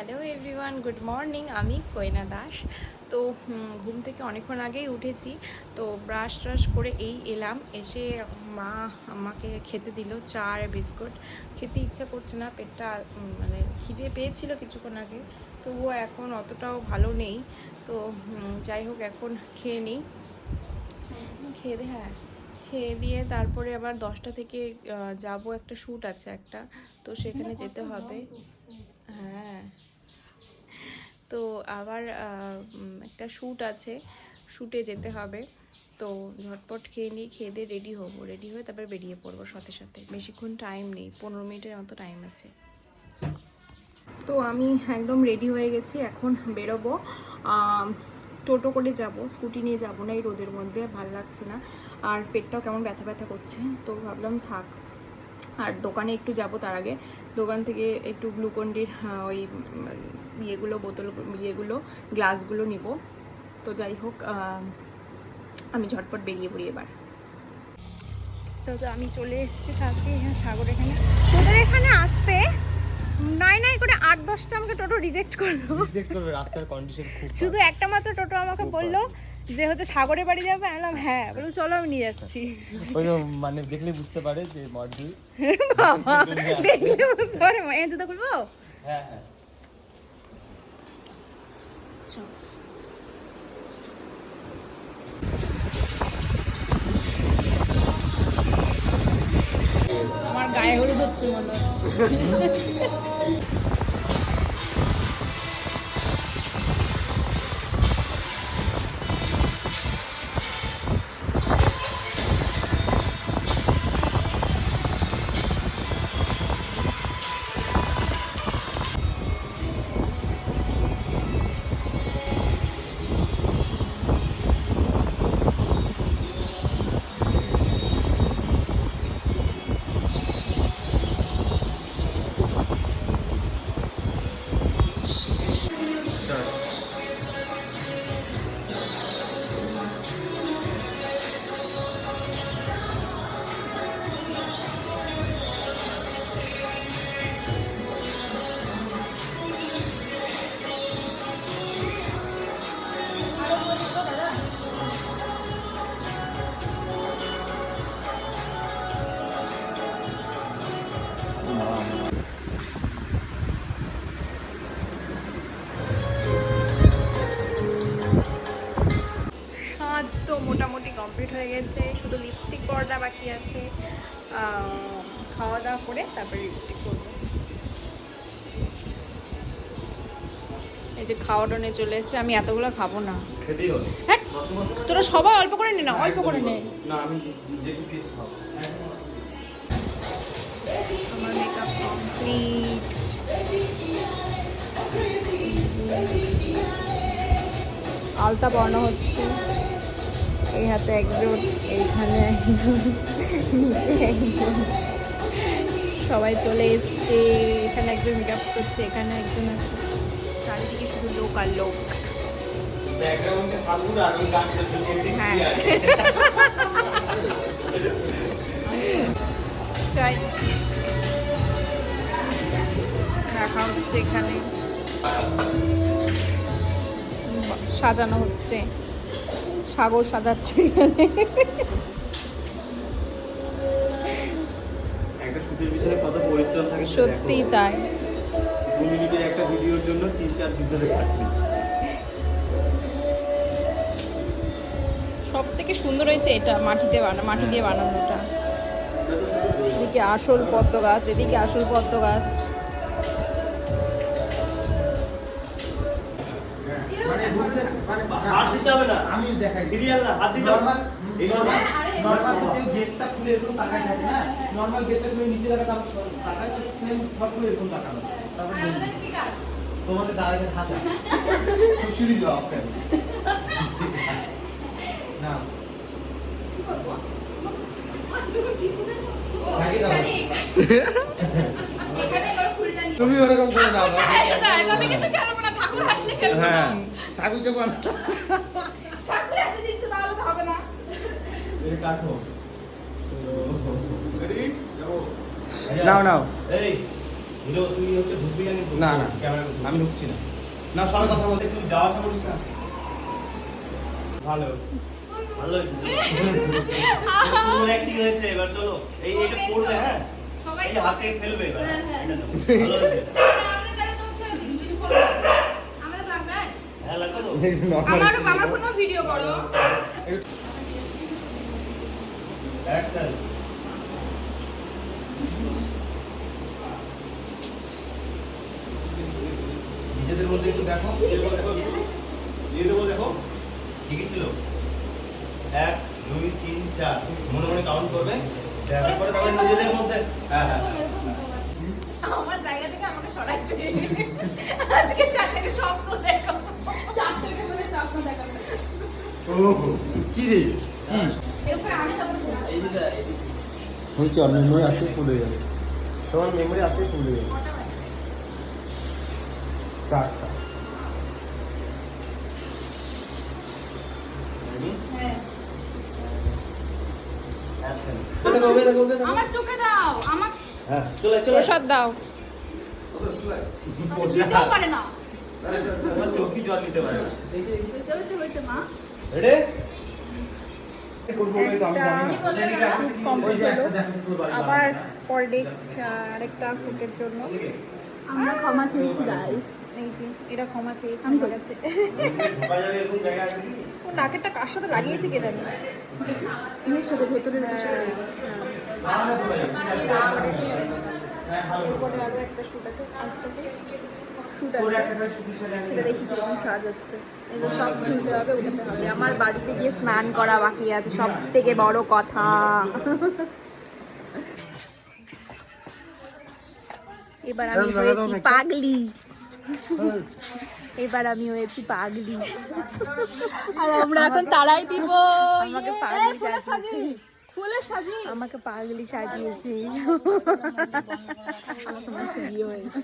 Hello everyone, good morning. আমি কইনা দাস। তো ঘুম থেকে অনেকক্ষণ আগেই উঠেছি। তো ব্রাশ ট্রাশ করে এই এলাম, এসে মা আমাকে খেতে দিল চা আর বিস্কুট। খেতে ইচ্ছা করছে না, পেটটা মানে খিদে পেয়েছিল কিছুক্ষণ আগে, তবুও এখন অতটাও ভালো নেই। তো যাই হোক, এখন খেয়ে নিই। খেয়ে দিয়ে তারপরে আবার 10টা থেকে যাব, একটা শ্যুট আছে একটা, তো সেখানে যেতে হবে। হ্যাঁ, তো আবার একটা শ্যুট আছে, শ্যুটে যেতে হবে। তো ঝটপট খেয়ে নিয়ে খেয়ে দিয়ে রেডি হবো, রেডি হয়ে তারপর বেরিয়ে পড়বো সাথে সাথে। বেশিক্ষণ টাইম নেই, 15 মিনিটের মতো টাইম আছে। তো আমি একদম রেডি হয়ে গেছি, এখন বেরোবো। টোটো করে যাব, স্কুটি নিয়ে যাব না, এই রোদের মধ্যে ভালো লাগছে না, আর পেটটাও কেমন ব্যথা ব্যথা করছে। তো ভাবলাম থাক, আর দোকানে একটু যাব, তার আগে দোকান থেকে একটু গ্লুকন্ডির ওই ইয়েগুলো বোতল ইয়েগুলো গ্লাসগুলো নিব। তো যাই হোক, আমি ঝটপট বেরিয়ে পড়ি এবার। তো আমি চলে এসেছি থাকি সাগর এখানে। তোদের এখানে আসতে নাই নাই করে 8-10টা আমাকে টোটো রিজেক্ট করলো। রাস্তার কন্ডিশন খুব শুধু একটা মাত্র টোটো আমাকে বললো যে হচ্ছে সাগরে বাড়ি যাবে। আমি বললাম হ্যাঁ, বললাম চলো আমি নিয়ে যাচ্ছি। ওই মানে দেখলে বুঝতে পারে যে মডেল। বাবা দেখলে বুঝতে পারে, মায়ের জুতো খুলবো। হ্যাঁ হ্যাঁ, আমার গায়ে হলুদ হচ্ছে মনে হচ্ছে। সাজ তো মোটামুটি কমপ্লিট হয়ে গেছে, শুধু লিপস্টিক পরাটা বাকি আছে। খাওয়া দাওয়া করে তারপরে লিপস্টিক করবো। এই যে খাওয়াটা নিয়ে চলে এসেছে, আমি এতগুলো খাবো না। খেতেই হবে। হ্যাঁ, তোরা সবাই অল্প করে নে না, অল্প করে নে। না আমি যেটু ফিস খাবো। আমার মেকআপ কমপ্লিট। আলতা পরানো হচ্ছে, এই হাতে একজন, এইখানে একজন, নিচে একজন, সবাই চলে এসছে। এখানে একজন মেকআপ করছে, এখানে একজন আছে, চারিদিকে শুধু লোক আর লোক। ব্যাকগ্রাউন্ডে ঠাকুর আর ওই গানটা ঝুলিয়েছি। হ্যাঁ, চাই রাখা হচ্ছে, এখানে সাজানো হচ্ছে, সাগর সাজাচ্ছে এখানে। একটা শুটের পিছনে কত পরিশ্রম থাকে সত্যিই তাই। 2 মিনিটের একটা ভিডিওর জন্য 3-4 দিন ধরে কাটবে। সব থেকে সুন্দর হয়েছে এটা, মাটি দিয়ে বানানোটা। এদিকে আসল পদ্ম গাছ, এদিকে আসল পদ্ম গাছ। হাত দিতে হবে না, আমি দেখাই সিরিয়াল না, হাত দিতে হবে না। এই নরমাল কেউ গেটটা খুলে এরকম তাকায় থাকে না, নরমাল গেটটা খুলে নিচে দেখা তাকায় তো সেম ফট করে এরকম তাকানো। তারপর তোমাদের দাঁড়াতে থাকা খুশি দাও অপশন না কি করব থাকি দাও এখানে ওর ফুলটা নিয়ে তুমি ওরকম করে দাও। তাহলে কিন্তু খেলবো না, ঠাকুর আসলে খেলবো। হ্যাঁ, ঠাকুর যখন ঠাকুর এসে দিচ্ছে তাহলে তো হবে না। এই কাটো রেডি যাও নাও নাও এই বুঝো তুই হচ্ছে ঢুকবি না কিন্তু না, না। ক্যামেরা আমি ঢুকছি না। না সবাই কথা বলতে তুই যাওয়া আসা করিস না ভালো ভালো হয়েছে চলো। সুন্দর অ্যাক্টিং হয়েছে এবার চলো এই এটা পড়বে হ্যাঁ সবাই এই হাতে ফেলবে এবার হ্যাঁ, হ্যাঁ। এটা নাও। ভালো হয়েছে হ্যাঁ লাগবে তো আমার কোনো ভিডিও করো অ্যাকশন নিজেদের মধ্যে একটু দেখো, দিয়ে দেবো দেখো। ঠিকই ছিল 1 2 3 4 মনে মনে কাউন্ট করবে তারপরে তারপরে নিজেদের মধ্যে হ্যাঁ হ্যাঁ আমার জায়গা থেকে আমাকে সরাচ্ছে আজকে 4 থেকে স্বপ্ন দেখো 4 থেকে মানে স্বপ্ন দেখো ওহো, কি রে? কি? এরপর আমি তখন এই যে হয়েছে, আর মেমোরি আসলে ফুল হয়ে যাবে। তোমার মেমোরি আসলে ফুল হয়ে যাবে। 4টা। হ্যাঁ অ্যাকশন আমার চোখে দাও আমার হ্যাঁ চলে চলে প্রসাদ দাও দিতেও পারে না তোমার চোখই জল নিতে পারে না চলেছে হয়েছে মা রেডি কমপ্লিট হলো আবার পরে নেক্সট আরেকটা শুটের জন্য আমরা ক্ষমা চেয়েছি গাইস। এই যে এরা ক্ষমা চেয়েছে আমি আমার কাছে ঢোকা যাবে এরকম জায়গা আছে কি? ও নাকেরটা কার সাথে লাগিয়েছে কে জানি এর সাথে ভেতরের বিষয়। এরপরে আরো একটা শুট আছে শুট তোর আছে একটা করে শুধু সেটা সেটা দেখি কেমন কাজ হচ্ছে এগুলো সব খুলতে হবে উঠাতে হবে আমার বাড়িতে গিয়ে স্নান করা বাকি আছে সব থেকে বড় কথা এবার আমি হয়েছি পাগলি এবার আমি হয়েছি পাগলি আর আমরা এখন তারাই দিব। আমাকে ইয়ে, পাগলি ফুলে সাজিয়েছে সাজি, ফুলে সাজি। আমাকে পাগলি সাজিয়েছে তোমার বিয়ে হয়েছে।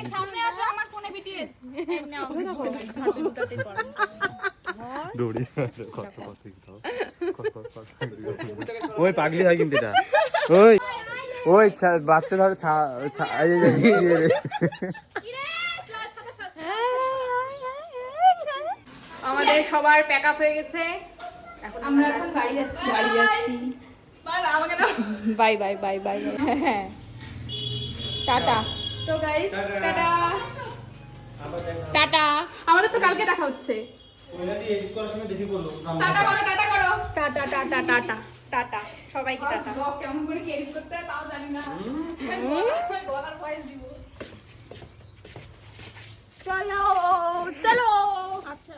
এই সামনে আসো, আমার ফোনে বিটিএস। ওই পাগলি হয় কিন্তু এটা। ওই ওই বাচ্চা ধরো আমাদের সবার প্যাক আপ হয়ে গেছে আমরা এখন বাড়ি যাচ্ছি। বাড়ি যাচ্ছি বাই বাই, আমাকে দাও। বাই বাই বাই বাই হ্যাঁ টাটা তো গাইস টাটা। টাটা আমাদের তো কালকে দেখা হচ্ছে। ওইটা দিয়ে এডিট করার সময় দেখি বললো টাটা করো, টাটা করো। টাটা টাটা টাটা টাটা সবাইকে টাটা ব্লগ কেমন করে কি এডিট করতে হয় তাও জানি না। গলার ভয়েস দিব। চলো চলো। আচ্ছা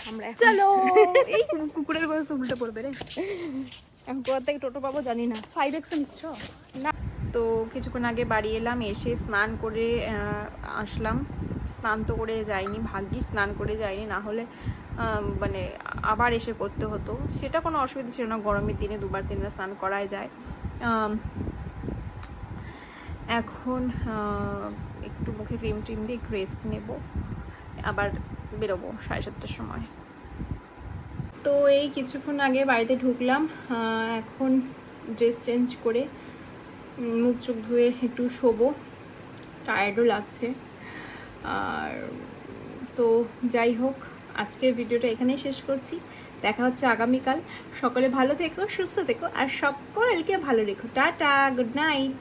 আমরা এখন- চলো। এই কুকুরের ভয়েস উল্টে পড়বে রে। এখন কোথা থেকে টোটো পাবো জানি না 5x নিচ্ছ? না তো কিছুক্ষণ আগে বাড়ি এলাম এসে স্নান করে আসলাম স্নান তো করে যাইনি ভাগ্যিস স্নান করে যাইনি না হলে মানে আবার এসে করতে হতো সেটা কোনো অসুবিধা ছিল না গরমের দিনে 2বার 3বার স্নান করাই যায় এখন একটু মুখে ক্রিম টিম দিয়ে একটু রেস্ট নেব আবার বেরোবো 7:30টার সময় তো এই কিছুক্ষণ আগে বাড়িতে ঢুকলাম এখন ড্রেস চেঞ্জ করে মুখ চোখ ধুয়ে একটু শোবো টায়ার্ডও লাগছে আর তো যাই হোক আজকের ভিডিওটা এখানেই শেষ করছি দেখা হচ্ছে আগামীকাল সকলে ভালো থেকো সুস্থ থেকো আর সকলকে ভালো রেখো টাটা গুড নাইট